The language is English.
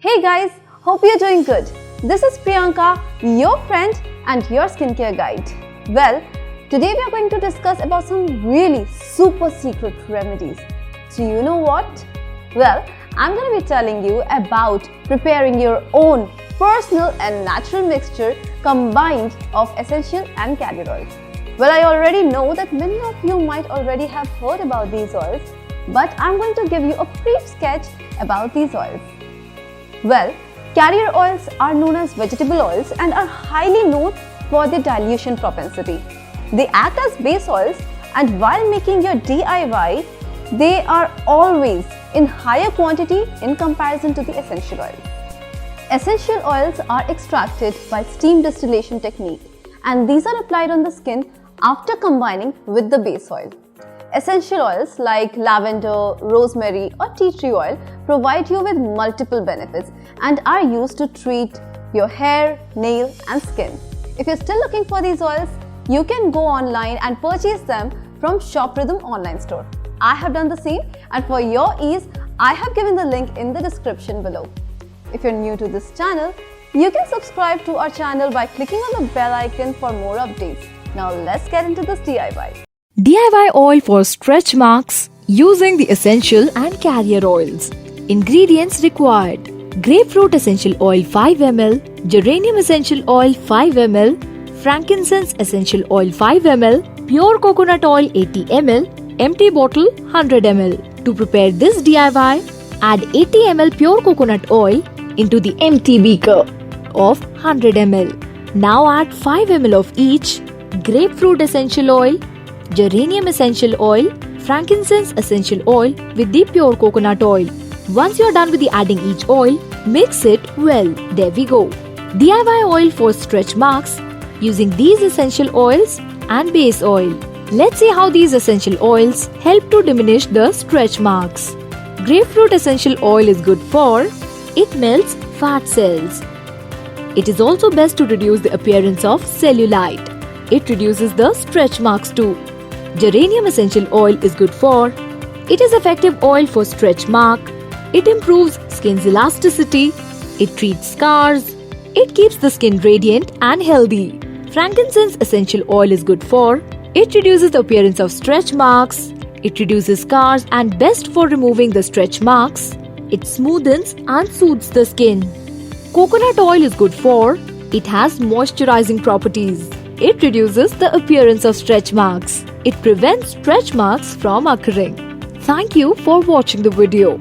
Hey guys, hope you're doing good. This is Priyanka, your friend and your skincare guide. Well, today we are going to discuss about some really super secret remedies. So you know what? Well, I'm going to be telling you about preparing your own personal and natural mixture combined of essential and carrier oils. Well, I already know that many of you might already have heard about these oils, but I'm going to give you a brief sketch about these oils. Well, carrier oils are known as vegetable oils and are highly known for their dilution propensity. They act as base oils, and while making your DIY, they are always in higher quantity in comparison to the essential oils. Essential oils are extracted by steam distillation technique, and these are applied on the skin after combining with the base oil. Essential oils like lavender, rosemary or tea tree oil provide you with multiple benefits and are used to treat your hair, nail and skin. If you're still looking for these oils, you can go online and purchase them from Shop Rhythm online store. I have done the same, and for your ease, I have given the link in the description below. If you're new to this channel, you can subscribe to our channel by clicking on the bell icon for more updates. Now let's get into this DIY. DIY oil for stretch marks using the essential and carrier oils. Ingredients required: Grapefruit Essential Oil 5 ml, Geranium Essential Oil 5 ml, Frankincense Essential Oil 5 ml, Pure Coconut Oil 80 ml, empty bottle 100 ml. To prepare this DIY, add 80 ml pure coconut oil into the empty beaker of 100 ml. Now add 5 ml of each Grapefruit Essential Oil, Geranium Essential Oil, Frankincense Essential Oil with the pure coconut oil. Once you are done with the adding each oil, mix it well. There we go. DIY oil for stretch marks using these essential oils and base oil. Let's see how these essential oils help to diminish the stretch marks. Grapefruit Essential Oil is good for it melts fat cells. It is also best to reduce the appearance of cellulite. It reduces the stretch marks too. Geranium Essential Oil is good for it is effective oil for stretch mark. It improves skin's elasticity. It treats scars. It keeps the skin radiant and healthy. Frankincense Essential Oil is good for it reduces the appearance of stretch marks. It reduces scars and best for removing the stretch marks. It smoothens and soothes the skin. Coconut oil is good for it has moisturizing properties. It reduces the appearance of stretch marks. It prevents stretch marks from occurring. Thank you for watching the video.